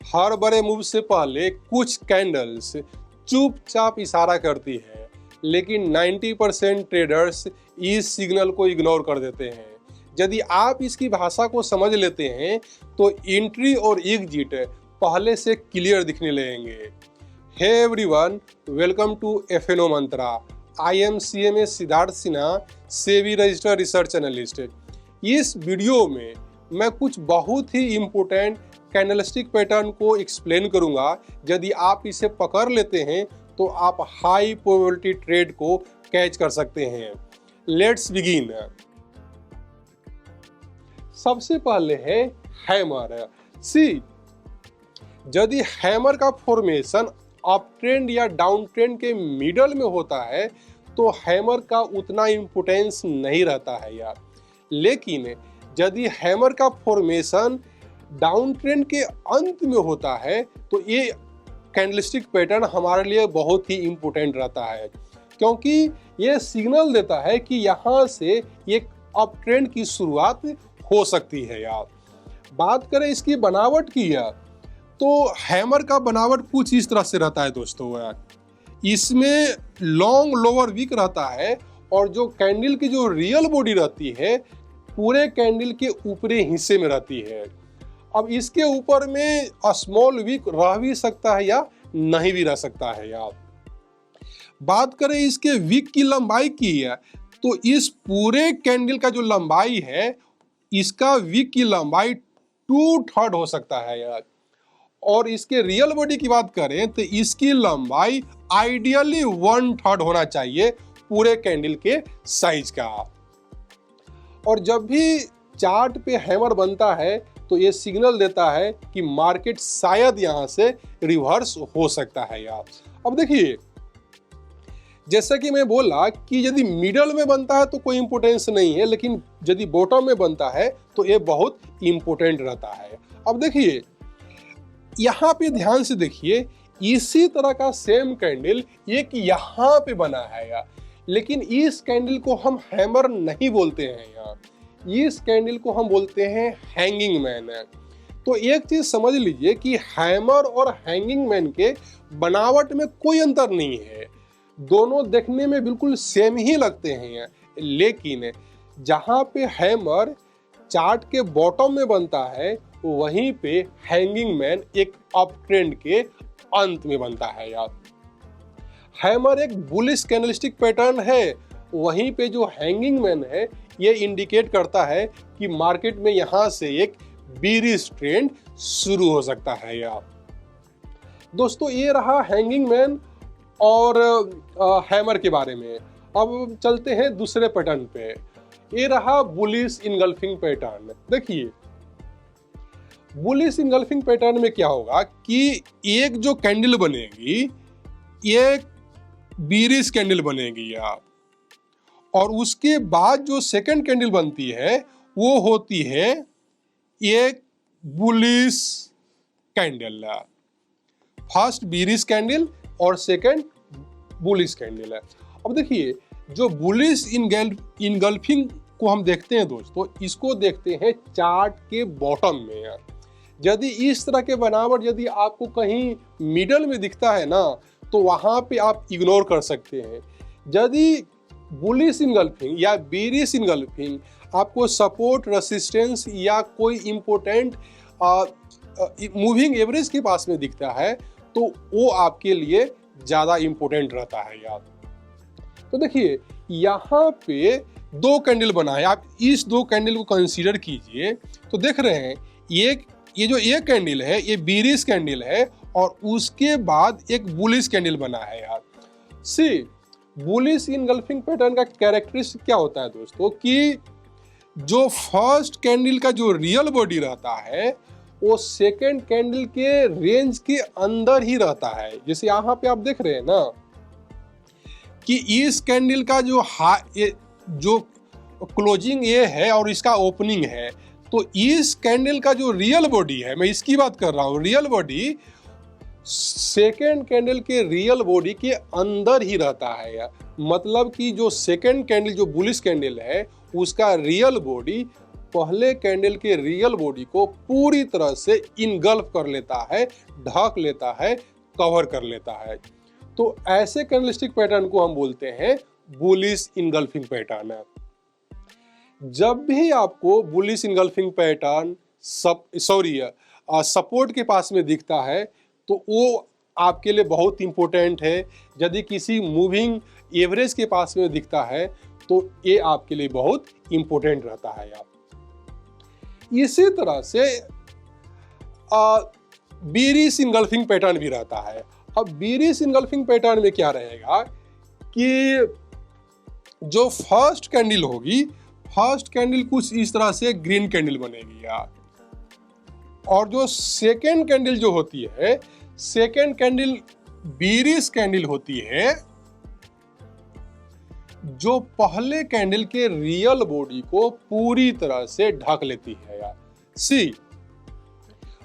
हर बड़े मूव से पहले कुछ कैंडल्स चुपचाप इशारा करती है, लेकिन 90% ट्रेडर्स इस सिग्नल को इग्नोर कर देते हैं। यदि आप इसकी भाषा को समझ लेते हैं तो एंट्री और एग्जिट पहले से क्लियर दिखने लगेंगे। Hey everyone, welcome to FNO Mantra. I am CMA Siddharth Sinha, SEBI registered research analyst. इस वीडियो में मैं कुछ बहुत ही इम्पोर्टेंट कैंडलस्टिक पैटर्न को एक्सप्लेन करूंगा। यदि आप इसे पकड़ लेते हैं तो आप हाई प्रोबेबिलिटी ट्रेड को कैच कर सकते हैं। Let's begin. सबसे पहले है हैमर। सी, यदि हैमर का फॉर्मेशन अप ट्रेंड या डाउन ट्रेंड के मिडल में होता है तो हैमर का उतना इम्पोर्टेंस नहीं रहता है यार। लेकिन यदि हैमर का फॉर्मेशन डाउन ट्रेंड के अंत में होता है तो ये कैंडलस्टिक पैटर्न हमारे लिए बहुत ही इम्पोर्टेंट रहता है, क्योंकि ये सिग्नल देता है कि यहाँ से एक अप ट्रेंड की शुरुआत हो सकती है यार। बात करें इसकी बनावट की यार, तो हैमर का बनावट कुछ इस तरह से रहता है दोस्तों यार। इसमें लॉन्ग लोअर वीक रहता है और जो कैंडल की जो रियल बॉडी रहती है पूरे कैंडल के ऊपरी हिस्से में रहती है। अब इसके ऊपर में स्मॉल वीक रह भी सकता है या नहीं भी रह सकता है यार। बात करें इसके वीक की लंबाई की है तो इस पूरे कैंडल का जो लंबाई है इसका वीक की लंबाई 2/3 हो सकता है यार। और इसके रियल बॉडी की बात करें तो इसकी लंबाई आइडियली 1/3 होना चाहिए पूरे कैंडल के साइज का। और जब भी चार्ट पे हैमर बनता है तो ये सिग्नल देता है कि मार्केट शायद यहाँ से रिवर्स हो सकता है यार। अब देखिए, जैसा कि मैं बोला कि यदि मिडल में बनता है तो कोई इंपोर्टेंस नहीं है, लेकिन यदि बॉटम में बनता है तो ये बहुत इंपोर्टेंट रहता है। अब देखिए, यहाँ पे ध्यान से देखिए, इसी तरह का सेम कैंडल एक यहाँ पे बना है यार, लेकिन इस कैंडल को हम हैमर नहीं बोलते हैं यार, इस कैंडल को हम बोलते हैं हैंगिंग मैन। तो एक चीज समझ लीजिए कि हैमर और हैंगिंग मैन के बनावट में कोई अंतर नहीं है, दोनों देखने में बिल्कुल सेम ही लगते हैं। लेकिन जहाँ पे हैमर चार्ट के बॉटम में बनता है वहीं पे हैंगिंग मैन एक अप ट्रेंड के अंत में बनता है यार। हैमर एक बुलिश कैंडलस्टिक पैटर्न है, वहीं पे जो हैंगिंग मैन है ये इंडिकेट करता है कि मार्केट में यहाँ से एक बीरिश ट्रेंड शुरू हो सकता है यार। दोस्तों, ये रहा हैंगिंग मैन और हैमर के बारे में। अब चलते हैं दूसरे पैटर्न पे। ये रहा बुलिश इनगल्फिंग पैटर्न। देखिए, बुलिश इनगल्फिंग पैटर्न में क्या होगा कि एक जो कैंडल बनेगी ये बीरिश कैंडल बनेगी यार, और उसके बाद जो सेकंड कैंडल बनती है वो होती है एक bullish candle. First bearish candle और सेकंड बुलिश कैंडल है। अब देखिए, जो बुलिश इनगल्फिंग को हम देखते हैं दोस्तों, इसको देखते हैं चार्ट के बॉटम में यार। यदि इस तरह के बनावट यदि आपको कहीं मिडल में दिखता है ना तो वहां पे आप इग्नोर कर सकते हैं। यदि बुलिश इनगल्फिंग या बीरिश इनगल्फिंग आपको सपोर्ट, रेसिस्टेंस या कोई इंपोर्टेंट मूविंग एवरेज के पास में दिखता है तो वो आपके लिए ज़्यादा इंपॉर्टेंट रहता है यार। तो देखिए, यहाँ पे दो कैंडल बना है, आप इस दो कैंडल को कंसीडर कीजिए तो देख रहे हैं ये जो एक कैंडल है ये बीरिश कैंडल है और उसके बाद एक बुलिश कैंडल बना है यार। सी, बुलिश इनगल्फिंग पैटर्न का कैरेक्टरिस्टिक क्या होता है दोस्तों कि जो फर्स्ट कैंडल का जो रियल बॉडी रहता है वो सेकंड कैंडल के रेंज के अंदर ही रहता है। जैसे यहाँ पे आप देख रहे हैं ना कि इस कैंडल का जो क्लोजिंग ये है और इसका ओपनिंग है, तो इस कैंडल का जो रियल बॉडी है, मैं इसकी बात कर रहा हूँ, रियल बॉडी सेकेंड कैंडल के रियल बॉडी के अंदर ही रहता है यार। मतलब कि जो सेकेंड कैंडल जो बुलिश कैंडल है उसका रियल बॉडी पहले कैंडल के रियल बॉडी को पूरी तरह से इनगल्फ कर लेता है, ढक लेता है, कवर कर लेता है। तो ऐसे कैंडलस्टिक पैटर्न को हम बोलते हैं बुलिश इनगल्फिंग पैटर्न। जब भी आपको बुलिश इनगल्फिंग पैटर्न सपोर्ट के पास में दिखता है तो वो आपके लिए बहुत इंपॉर्टेंट है। यदि किसी मूविंग एवरेज के पास में दिखता है तो ये आपके लिए बहुत इंपॉर्टेंट रहता है। इसी तरह से बीरिश इनगल्फिंग पैटर्न भी रहता है। अब बीरिश इनगल्फिंग पैटर्न में क्या रहेगा कि जो फर्स्ट कैंडल होगी, फर्स्ट कैंडल कुछ इस तरह से ग्रीन कैंडल बनेगी यार, और जो सेकेंड कैंडल जो होती है, सेकेंड कैंडल बीरिश कैंडल होती है जो पहले कैंडल के रियल बॉडी को पूरी तरह से ढक लेती है यार। सी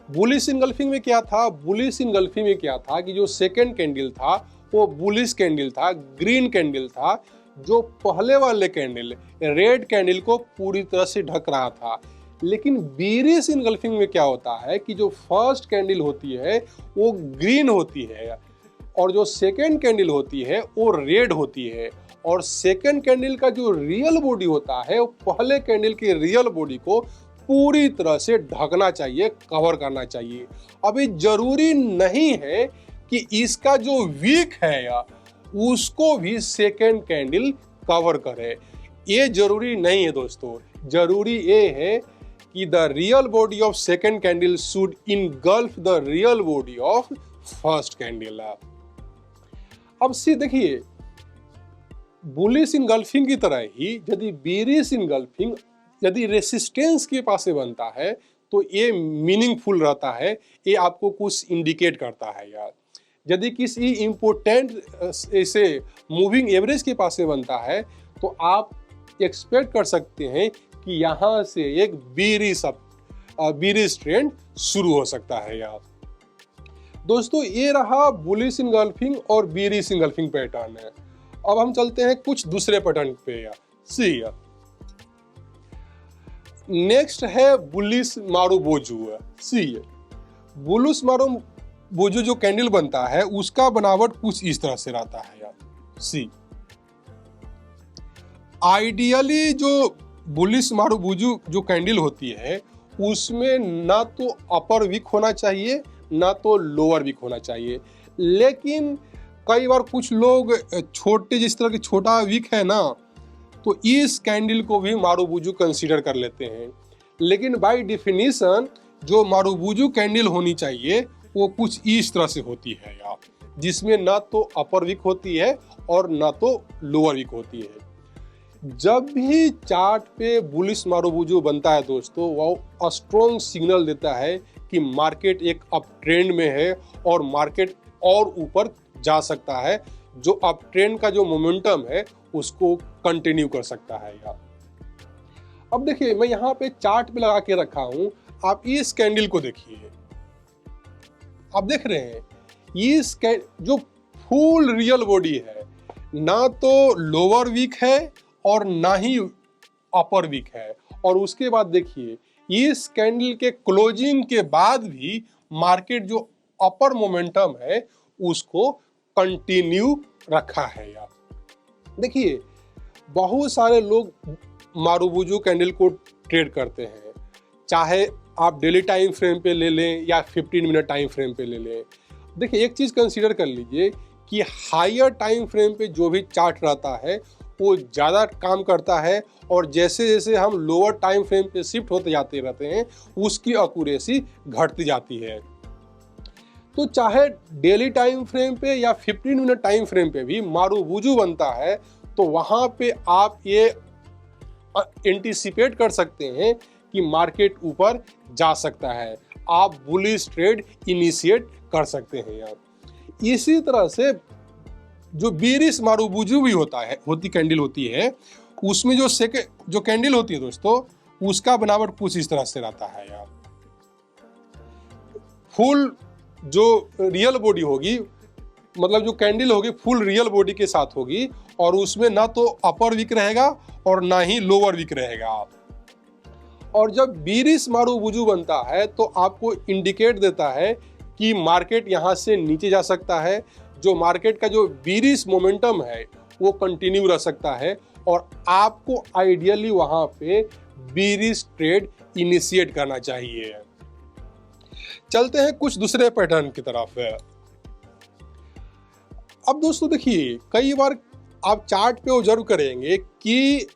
बुलिश इनगल्फिंग में क्या था, बुलिश इनगल्फिंग में क्या था कि जो सेकेंड कैंडल था वो बुलिश कैंडल था, ग्रीन कैंडल था, जो पहले वाले कैंडल रेड कैंडल को पूरी तरह से ढक रहा था। लेकिन बीरिश इनगल्फिंग में क्या होता है कि जो फर्स्ट कैंडल होती है वो ग्रीन होती है और जो सेकेंड कैंडल होती है वो रेड होती है, और सेकेंड कैंडल का जो रियल बॉडी होता है वो पहले कैंडल के रियल बॉडी को पूरी तरह से ढकना चाहिए, कवर करना चाहिए। अभी जरूरी नहीं है कि इसका जो वीक है या उसको भी सेकेंड कैंडल कवर करे, ये जरूरी नहीं है दोस्तों। जरूरी ये है कि the real body of second candle should engulf the real body of first candle. अब सी देखिए, बुलिश इनगल्फिंग की तरह ही यदि बीरिश इनगल्फिंग यदि रेसिस्टेंस के पास से बनता है तो ये मीनिंगफुल रहता है, ये आपको कुछ इंडिकेट करता है यार। यदि किसी इम्पोर्टेंट ऐसे मूविंग एवरेज के पास से बनता है तो आप एक्सपेक्ट कर सकते हैं कि यहाँ से एक बीरिश ट्रेंड शुरू हो सकता है यार। दोस्तों ये रहा बुलिश इनगल्फिंग और बीरिश इनगल्फिंग पैटर्न है। अब हम चलते हैं कुछ दूसरे पैटर्न पे यार। सी यार, नेक्स्ट है बुलिश मारुबोजू। सी बुलिश मारुबोजू जो कैंडल बनता है उसका बनावट कुछ इस तरह से रहता है यार। सी आइडियली जो बुलिश मारुबोजू जो कैंडल होती है उसमें ना तो अपर वीक होना चाहिए ना तो लोअर वीक होना चाहिए, लेकिन कई बार कुछ लोग छोटे जिस तरह की छोटा वीक है ना तो इस कैंडल को भी मारुबोजू कंसीडर कर लेते हैं। लेकिन बाय डेफिनेशन जो मारुबोजू कैंडल होनी चाहिए वो कुछ इस तरह से होती है यार, जिसमें ना तो अपर वीक होती है और ना तो लोअर वीक होती है। जब भी चार्ट पे बुलिश मारुबोजू बनता है दोस्तों, वो स्ट्रॉन्ग सिग्नल देता है कि मार्केट एक अप ट्रेंड में है और मार्केट और ऊपर जा सकता है, जो अप ट्रेंड का जो मोमेंटम है उसको कंटिन्यू कर सकता है यार। अब देखिए मैं यहाँ पे चार्ट पे लगा के रखा हूँ, आप इस कैंडल को देखिए, आप देख रहे हैं इस जो फुल रियल बॉडी है ना तो लोअर वीक है और ना ही अपर वीक है, और उसके बाद देखिए इस कैंडल के क्लोजिंग के बाद भी मार्केट जो अपर मोमेंटम है उसको कंटिन्यू रखा है यार। देखिए बहुत सारे लोग मारुबोजू कैंडल को ट्रेड करते हैं, चाहे आप डेली टाइम फ्रेम पे ले लें या 15 मिनट टाइम फ्रेम पे ले लें। देखिए एक चीज़ कंसीडर कर लीजिए कि हायर टाइम फ्रेम पे जो भी चार्ट रहता है वो ज़्यादा काम करता है, और जैसे जैसे हम लोअर टाइम फ्रेम पे शिफ्ट होते जाते रहते हैं उसकी एक्यूरेसी घटती जाती है। तो चाहे डेली टाइम फ्रेम पे या 15 मिनट टाइम फ्रेम पे भी मारुबोजू बनता है तो वहाँ पे आप ये एंटिसिपेट कर सकते हैं कि मार्केट ऊपर जा सकता है, आप बुलिश ट्रेड इनिशिएट कर सकते हैं यार। इसी तरह से जो बीरिश मारुबोजू भी कैंडल होती है, उसमें जो कैंडल होती है दोस्तों उसका बनावट कुछ इस तरह से रहता है यार। फुल जो रियल बॉडी होगी, मतलब जो कैंडल होगी फुल रियल बॉडी के साथ होगी, और उसमें ना तो अपर वीक रहेगा और ना ही लोअर वीक रहेगा। और जब बीरिश मारुबुजु बनता है तो आपको इंडिकेट देता है कि मार्केट यहाँ से नीचे जा सकता है, जो मार्केट का जो बीरिश मोमेंटम है वो कंटिन्यू रह सकता है और आपको आइडियली वहाँ पे बीरिश ट्रेड इनिशिएट करना चाहिए। चलते हैं कुछ दूसरे पैटर्न की तरफ। अब दोस्तों देखिए, कई बार आप चार्ट पे ऑब्जर्व करेंगे कि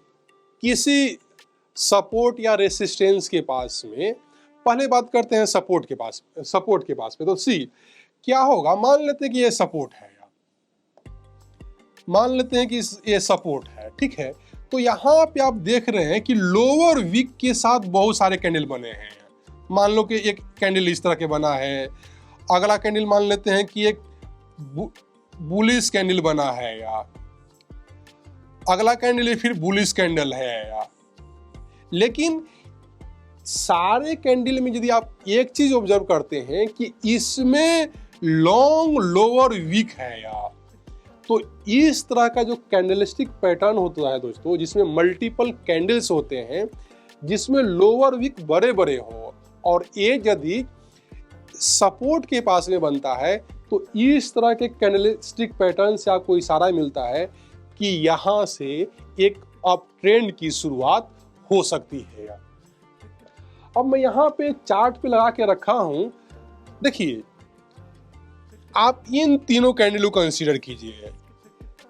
किसी सपोर्ट या रेसिस्टेंस के पास में, पहले बात करते हैं सपोर्ट के पास में, तो सी क्या होगा, मान लेते हैं कि ये सपोर्ट है, मान लेते हैं कि ये सपोर्ट है, ठीक है। तो यहाँ पे आप देख रहे हैं कि लोअर वीक के साथ बहुत सारे कैंडल बने हैं। मान लो कि एक कैंडल इस तरह के बना है, अगला कैंडल मान लेते हैं कि एक बुलिश कैंडल बना है, या अगला कैंडल फिर बुलिश कैंडल है, या लेकिन सारे कैंडल में यदि आप एक चीज ऑब्जर्व करते हैं कि इसमें लॉन्ग लोअर वीक है, या तो इस तरह का जो कैंडलस्टिक पैटर्न होता है दोस्तों, जिसमें मल्टीपल कैंडल्स होते हैं, जिसमें लोअर वीक बड़े बड़े हो और ये यदि सपोर्ट के पास में बनता है तो इस तरह के कैंडलस्टिक पैटर्न से आपको इशारा मिलता है कि यहाँ से एक अप ट्रेंड की शुरुआत हो सकती है। अब मैं यहाँ पे चार्ट पे लगा के रखा हूं, देखिए आप इन तीनों कैंडल को कंसीडर कीजिए,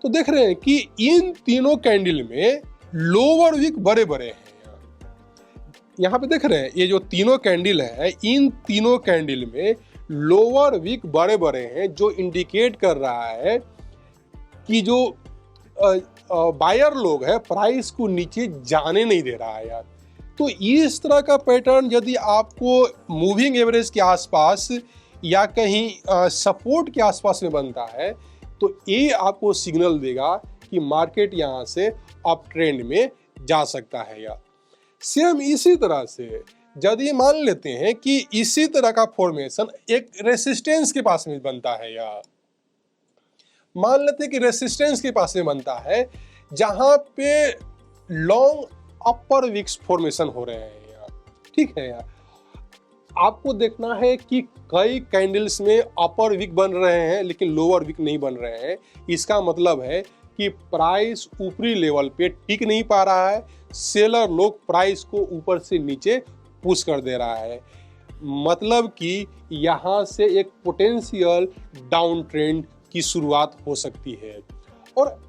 तो देख रहे हैं कि इन तीनों कैंडल में लोअर वीक बड़े बड़े हैं। यहाँ पे देख रहे हैं ये जो तीनों कैंडल है, इन तीनों कैंडल में लोअर वीक बड़े बड़े हैं, जो इंडिकेट कर रहा है कि जो बायर लोग है प्राइस को नीचे जाने नहीं दे रहा है यार। तो इस तरह का पैटर्न यदि आपको मूविंग एवरेज के आसपास या कहीं सपोर्ट के आसपास में बनता है तो ये आपको सिग्नल देगा कि मार्केट यहाँ से अप ट्रेंड में जा सकता है यार। सेम इसी तरह से यदि मान लेते हैं कि इसी तरह का फॉर्मेशन एक रेसिस्टेंस के पास में बनता है, या मान लेते हैं कि रेसिस्टेंस के पास में बनता है जहां पे लॉन्ग अपर विक्स फॉर्मेशन हो रहे हैं यार, ठीक है यार। आपको देखना है कि कई कैंडल्स में अपर विक बन रहे हैं लेकिन लोअर विक नहीं बन रहे हैं। इसका मतलब है कि प्राइस ऊपरी लेवल पे टिक नहीं पा रहा है, सेलर लोग प्राइस को ऊपर से नीचे पुश कर दे रहा है, मतलब कि यहाँ से एक पोटेंशियल डाउन ट्रेंड की शुरुआत हो सकती है। और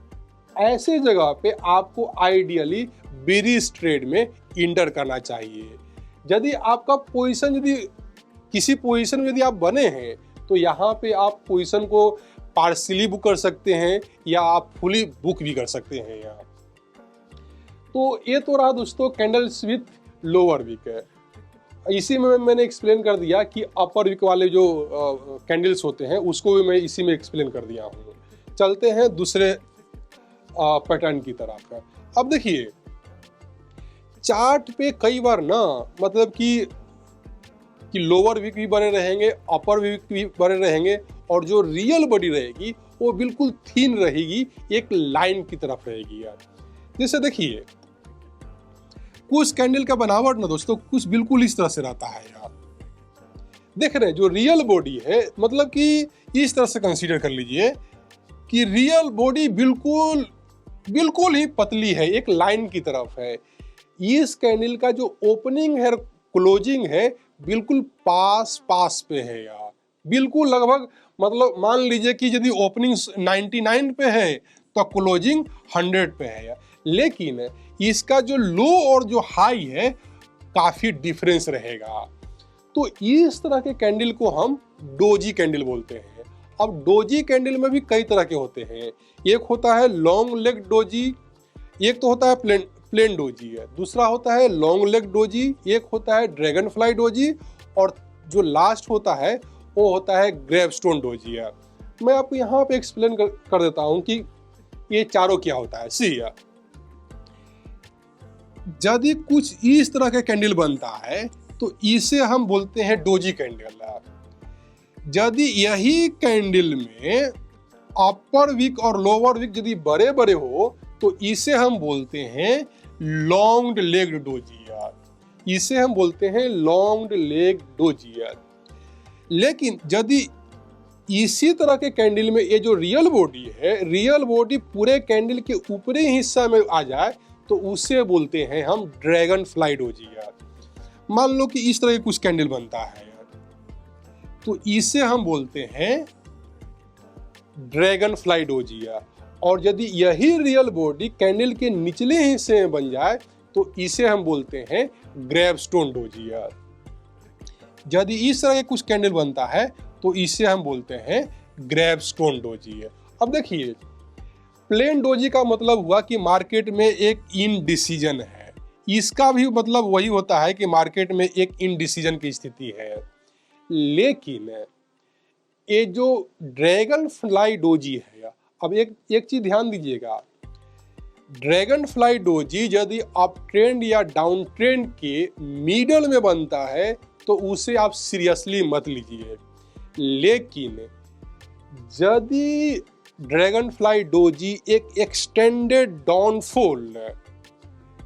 ऐसे जगह पे आपको आइडियली बेरिश ट्रेड में इंटर करना चाहिए। यदि आपका पोजीशन यदि किसी पोजीशन में यदि आप बने हैं तो यहाँ पे आप पोजीशन को पार्शियली बुक कर सकते हैं या आप फुली बुक भी कर सकते हैं यहाँ। तो ये तो रहा दोस्तों कैंडल्स विथ लोअर वीक है। इसी में मैंने एक्सप्लेन कर दिया कि अपर वीक वाले जो कैंडल्स होते हैं उसको भी मैं इसी में एक्सप्लेन कर दिया हूँ। चलते हैं दूसरे पैटर्न की तरफ। अब देखिए चार्ट पे कई बार ना मतलब कि लोअर वीक भी बने रहेंगे, अपर वीक भी बने रहेंगे और जो रियल बॉडी रहेगी वो बिल्कुल थीन रहेगी, एक लाइन की तरफ रहेगी यार। जैसे देखिए कुछ कैंडल का बनावट ना दोस्तों कुछ बिल्कुल इस तरह से रहता है यार। देख रहे हैं जो रियल बॉडी है, मतलब कि इस तरह से कंसीडर कर लीजिए कि रियल बॉडी बिल्कुल ही पतली है, एक लाइन की तरफ है। इस कैंडल का जो ओपनिंग है क्लोजिंग है बिल्कुल पास पे है यार, बिल्कुल लगभग मतलब मान लीजिए कि यदि ओपनिंग 99 पे है तो क्लोजिंग 100 पे है यार। लेकिन इसका जो लो और जो हाई है काफी डिफरेंस रहेगा। तो इस तरह के कैंडल को हम डोजी कैंडल बोलते हैं। अब डोजी कैंडल में भी कई तरह के होते हैं, एक होता है लॉन्ग लेग डोजी, एक तो होता है प्लेन डोजी है, दूसरा होता है लॉन्ग लेग डोजी, एक होता है ड्रैगन फ्लाई डोजी और जो लास्ट होता है वो होता है ग्रेवस्टोन डोजी है। मैं आपको यहाँ पे एक्सप्लेन कर देता हूँ कि ये चारों क्या होता है। सी यदि कुछ इस तरह का कैंडल बनता है तो इसे हम बोलते हैं डोजी कैंडल। यदि यही कैंडल में अपर विक और लोअर विक यदि बड़े बड़े हो तो इसे हम बोलते हैं लॉन्ग लेग डोजी यार। इसे हम बोलते हैं लॉन्ग लेग डोजी। लेकिन यदि इसी तरह के कैंडल में ये जो रियल बॉडी है, रियल बॉडी पूरे कैंडल के ऊपरी हिस्सा में आ जाए तो उसे बोलते हैं हम ड्रैगन फ्लाई डोजी। मान लो कि इस तरह के कुछ कैंडल बनता है तो इसे हम बोलते हैं ड्रैगन फ्लाई डोजी। और यदि यही रियल बॉडी कैंडल के निचले हिस्से में बन जाए तो इसे हम बोलते हैं ग्रेवस्टोन डोजी। यदि इस तरह के कुछ कैंडल बनता है तो इसे हम बोलते हैं ग्रेवस्टोन डोजी। अब देखिए, प्लेन डोजी का मतलब हुआ कि मार्केट में एक इनडिसीजन है। इसका भी मतलब वही होता है कि मार्केट में एक इनडिसीजन की स्थिति है। लेकिन ये जो ड्रैगन फ्लाई डोजी है, अब एक चीज ध्यान दीजिएगा, ड्रैगन फ्लाई डोजी यदि अप ट्रेंड या डाउन ट्रेंड के मिडल में बनता है तो उसे आप सीरियसली मत लीजिए। लेकिन यदि ड्रैगन फ्लाई डोजी एक एक्सटेंडेड डाउनफॉल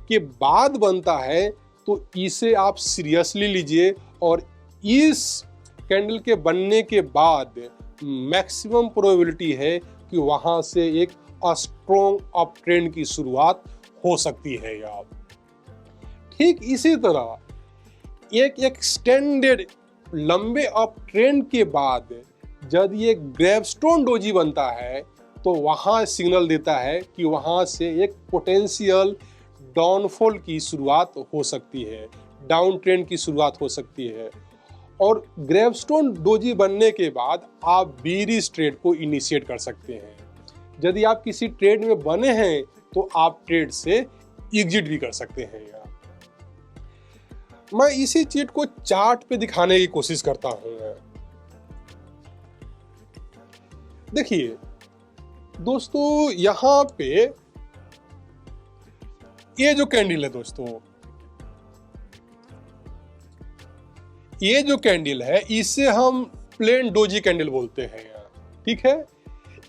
के बाद बनता है तो इसे आप सीरियसली लीजिए। और इस कैंडल के बनने के बाद मैक्सिमम प्रोबेबिलिटी है कि वहां से एक स्ट्रॉन्ग अप ट्रेंड की शुरुआत हो सकती है यार। ठीक इसी तरह एक एक्सटेंडेड लंबे अप ट्रेंड के बाद यदि एक ग्रेवस्टोन डोजी बनता है तो वहां सिग्नल देता है कि वहां से एक पोटेंशियल डाउनफॉल की शुरुआत हो सकती है, डाउन ट्रेंड की शुरुआत हो सकती है। और ग्रेवस्टोन डोजी बनने के बाद आप बीरिश ट्रेड को इनिशिएट कर सकते हैं। यदि आप किसी ट्रेड में बने हैं तो आप ट्रेड से एग्जिट भी कर सकते हैं यार। मैं इसी चीज को चार्ट पे दिखाने की कोशिश करता हूं। देखिए दोस्तों, यहां पे ये जो कैंडल है दोस्तों, ये जो कैंडल है इसे हम प्लेन डोजी कैंडल बोलते हैं यार, ठीक है।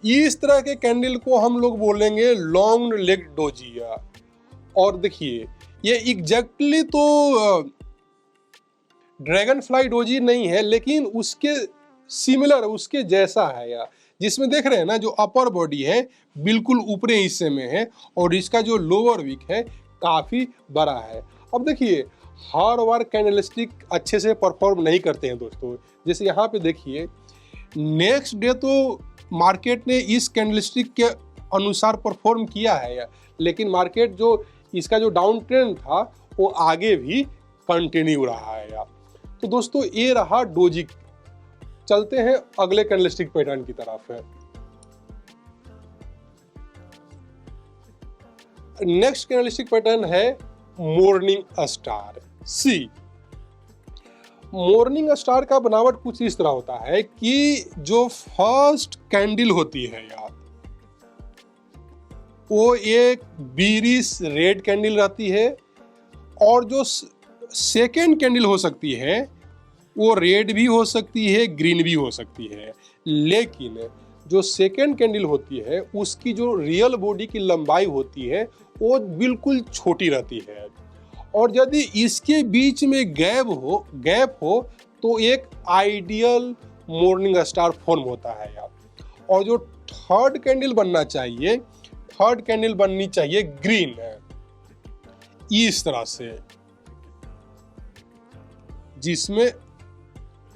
इस तरह के कैंडल को हम लोग बोलेंगे लॉन्ग लेग डोजी यार। और देखिए, ये एग्जैक्टली तो ड्रैगन फ्लाई डोजी नहीं है, लेकिन उसके सिमिलर, उसके जैसा है यार। जिसमें देख रहे हैं ना, जो अपर बॉडी है बिल्कुल ऊपरी हिस्से में है और इसका जो लोअर वीक है काफी बड़ा है। अब देखिए, हर बार कैंडलस्टिक अच्छे से परफॉर्म नहीं करते हैं दोस्तों। जैसे यहाँ पे देखिए, नेक्स्ट डे तो मार्केट ने इस कैंडलस्टिक के अनुसार परफॉर्म किया है यार, लेकिन मार्केट जो इसका जो डाउन ट्रेंड था वो आगे भी कंटिन्यू रहा है यार। तो दोस्तों, ये रहा डोजी। चलते हैं अगले कैंडलस्टिक पैटर्न की तरफ। नेक्स्ट कैंडलस्टिक पैटर्न है morning star c. Morning star का बनावट कुछ इस तरह होता है कि जो फर्स्ट कैंडल होती है यार, वो एक बीरिश रेड कैंडल रहती है, और जो सेकेंड कैंडल हो सकती है वो रेड भी हो सकती है, ग्रीन भी हो सकती है। लेकिन जो सेकेंड कैंडल होती है उसकी जो रियल बॉडी की लंबाई होती है वो बिल्कुल छोटी रहती है। और यदि इसके बीच में गैप हो तो एक आइडियल मॉर्निंग स्टार फॉर्म होता है यार। और जो थर्ड कैंडल बनना चाहिए, थर्ड कैंडल बननी चाहिए ग्रीन है, इस तरह से, जिसमें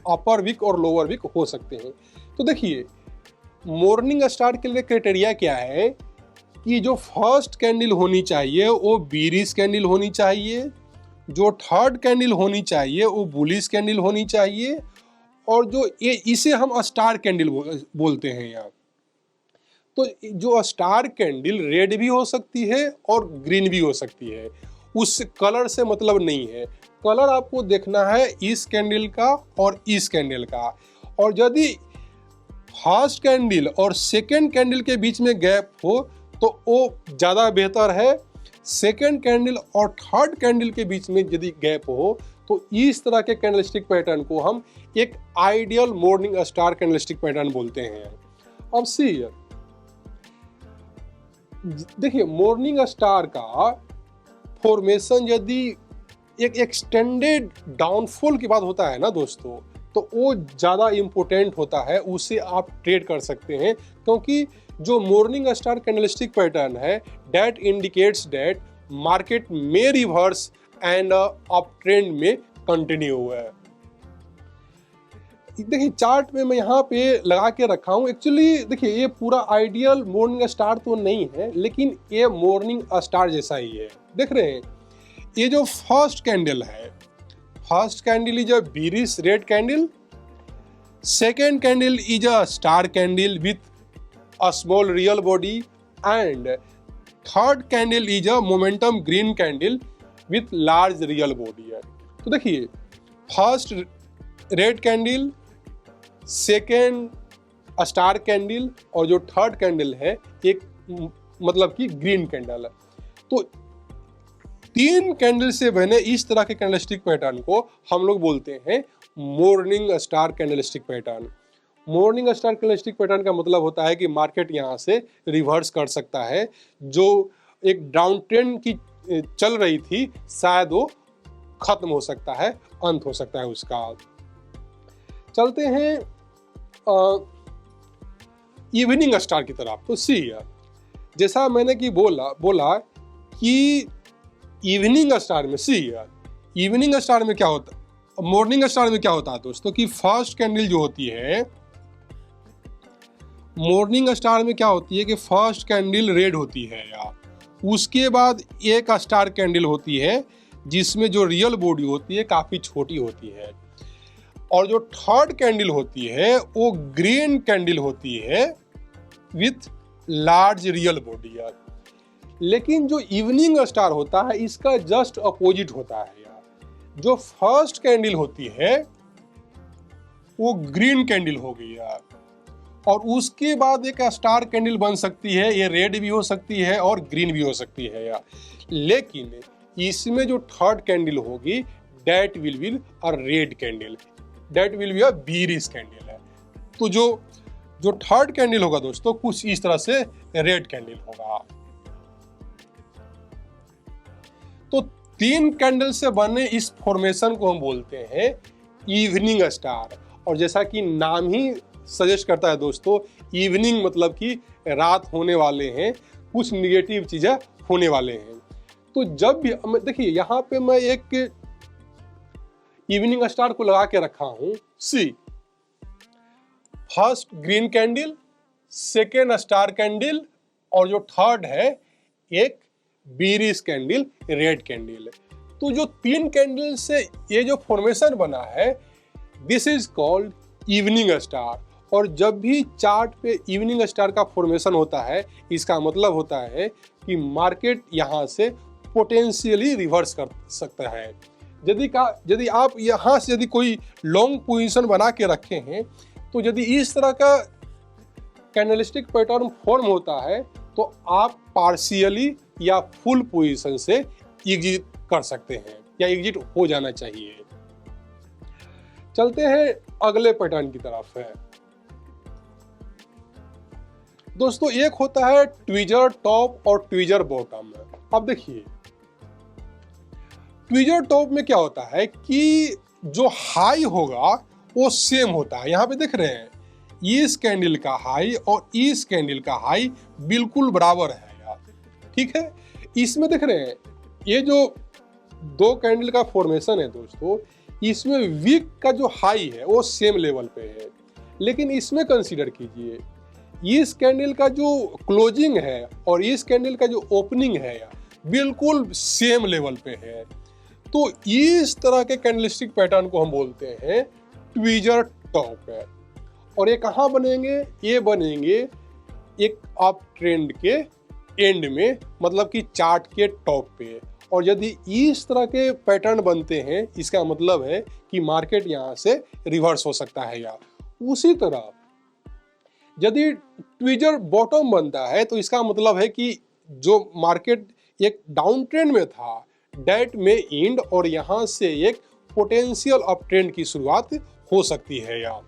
अपर विक और लोअर विक हो सकते हैं। तो देखिए, मॉर्निंग स्टार के लिए क्राइटेरिया क्या है कि जो फर्स्ट कैंडल होनी चाहिए वो बीरिश कैंडल होनी चाहिए, जो थर्ड कैंडल होनी चाहिए वो बुलिश कैंडल होनी चाहिए, और जो ये इसे हम स्टार कैंडल बोलते हैं यार। तो जो स्टार कैंडल रेड भी हो सकती है और ग्रीन भी हो सकती है, उस कलर से मतलब नहीं है। कलर आपको देखना है इस कैंडल का और इस कैंडल का। और यदि फर्स्ट कैंडल और सेकेंड कैंडल के बीच में गैप हो तो वो ज़्यादा बेहतर है। सेकेंड कैंडल और थर्ड कैंडल के बीच में यदि गैप हो तो इस तरह के कैंडलस्टिक पैटर्न को हम एक ideal morning star candlestick pattern बोलते हैं। अब सी देखिए, मॉर्निंग स्टार का फॉर्मेशन यदि एक एक्सटेंडेड डाउनफॉल की बात होता है ना दोस्तों, तो वो ज़्यादा इम्पोर्टेंट होता है, उससे आप ट्रेड कर सकते हैं, क्योंकि जो मॉर्निंग स्टार कैंडलस्टिक पैटर्न है दैट इंडिकेट्स दैट मार्केट में रिवर्स एंड अप ट्रेंड में कंटिन्यू हुआ है। देखिए चार्ट में मैं यहाँ पे लगा के रखा हूँ। एक्चुअली देखिए ये पूरा आइडियल मॉर्निंग स्टार तो नहीं है, लेकिन ये मॉर्निंग स्टार जैसा ही है। देख रहे हैं ये जो फर्स्ट कैंडल है, first candle is a bearish red candle, second candle is a star candle with a small real body, and third candle is a momentum green candle with large real body है। तो देखिए first red candle, second star candle और जो third candle है एक मतलब कि green candle है। तो तीन कैंडल से बने इस तरह के कैंडलस्टिक पैटर्न को हम लोग बोलते हैं morning star candlestick pattern. Morning star candlestick pattern का मतलब होता है कि मार्केट यहाँ से रिवर्स कर सकता है, जो एक डाउन ट्रेंड की चल रही थी शायद वो खत्म हो सकता है, अंत हो सकता है उसका। चलते हैं इवनिंग स्टार की तरफ। तो सी जैसा मैंने कि बोला कि इवनिंग स्टार में इवनिंग स्टार में क्या होता है, मॉर्निंग स्टार में क्या होता है दोस्तों कि फर्स्ट कैंडल जो होती है, मॉर्निंग स्टार में क्या होती है कि फर्स्ट कैंडल रेड होती है यार, उसके बाद एक स्टार कैंडल होती है जिसमें जो रियल बॉडी होती है काफ़ी छोटी होती है, और जो थर्ड कैंडल होती है वो ग्रीन कैंडल होती है विथ लार्ज रियल बॉडी यार। लेकिन जो इवनिंग स्टार होता है इसका जस्ट अपोजिट होता है यार। जो फर्स्ट कैंडल होती है वो ग्रीन कैंडल हो गई यार, और उसके बाद एक स्टार कैंडल बन सकती है, ये रेड भी हो सकती है और ग्रीन भी हो सकती है यार। लेकिन इसमें जो थर्ड कैंडल होगी that will be a red candle, that will be a bearish candle है। तो जो थर्ड कैंडल होगा दोस्तों कुछ इस तरह से रेड कैंडल होगा। तो तीन कैंडल से बने इस फॉर्मेशन को हम बोलते हैं इवनिंग स्टार। और जैसा कि नाम ही सजेस्ट करता है दोस्तों, इवनिंग मतलब कि रात होने वाले हैं, कुछ निगेटिव चीजें होने वाले हैं। तो जब भी देखिए यहाँ पे मैं एक इवनिंग स्टार को लगा के रखा हूं। See first green candle, second star candle और जो थर्ड है एक बीरिश कैंडल रेड कैंडल। तो जो तीन कैंडल से ये जो फॉर्मेशन बना है this is called evening star. और जब भी चार्ट पे इवनिंग स्टार का फॉर्मेशन होता है इसका मतलब होता है कि मार्केट यहाँ से पोटेंशियली रिवर्स कर सकता है। यदि आप यहाँ से यदि कोई लॉन्ग पोजीशन बना के रखे हैं, तो यदि इस तरह का कैंडलस्टिक पैटर्न फॉर्म होता है तो आप पार्शियली या फुल पोजीशन से एग्जिट कर सकते हैं या एग्जिट हो जाना चाहिए। चलते हैं अगले पैटर्न की तरफ है दोस्तों। एक होता है ट्विजर टॉप और ट्विजर बॉटम। अब देखिए ट्विजर टॉप में क्या होता है कि जो हाई होगा वो सेम होता है। यहाँ पे देख रहे हैं इस कैंडल का हाई और इस कैंडल का हाई बिल्कुल बराबर है यार, ठीक है। इसमें देख रहे हैं ये जो दो कैंडल का फॉर्मेशन है दोस्तों, इसमें वीक का जो हाई है वो सेम लेवल पे है, लेकिन इसमें कंसीडर कीजिए इस कैंडल का जो क्लोजिंग है और इस कैंडल का जो ओपनिंग है बिल्कुल सेम लेवल पे है। तो इस तरह के कैंडलस्टिक पैटर्न को हम बोलते हैं ट्विजर टॉप है। और ये कहाँ बनेंगे? ये बनेंगे एक अप ट्रेंड के एंड में, मतलब कि चार्ट के टॉप पे। और यदि इस तरह के पैटर्न बनते हैं इसका मतलब है कि मार्केट यहाँ से रिवर्स हो सकता है। या उसी तरह यदि ट्विजर बॉटम बनता है तो इसका मतलब है कि जो मार्केट एक डाउन ट्रेंड में था डेट में एंड और यहाँ से एक पोटेंशियल अप ट्रेंड की शुरुआत हो सकती है। यार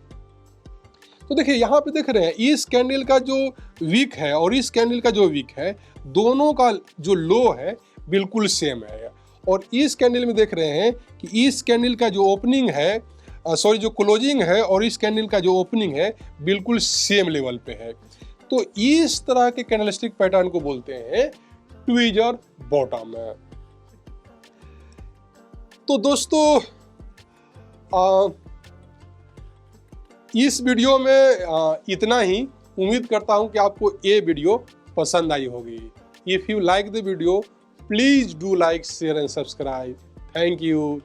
तो देखिए यहाँ पे देख रहे हैं इस कैंडल का जो वीक है और इस कैंडल का जो वीक है दोनों का जो लो है बिल्कुल सेम है। और इस कैंडल में देख रहे हैं कि इस कैंडल का जो ओपनिंग है, जो क्लोजिंग है और इस कैंडल का जो ओपनिंग है बिल्कुल सेम लेवल पे है। तो इस तरह के कैंडलस्टिक पैटर्न को बोलते हैं ट्वीजर बॉटम। तो दोस्तों इस वीडियो में इतना ही। उम्मीद करता हूं कि आपको ये वीडियो पसंद आई होगी। If you like the video, please do like, share and subscribe. Thank you.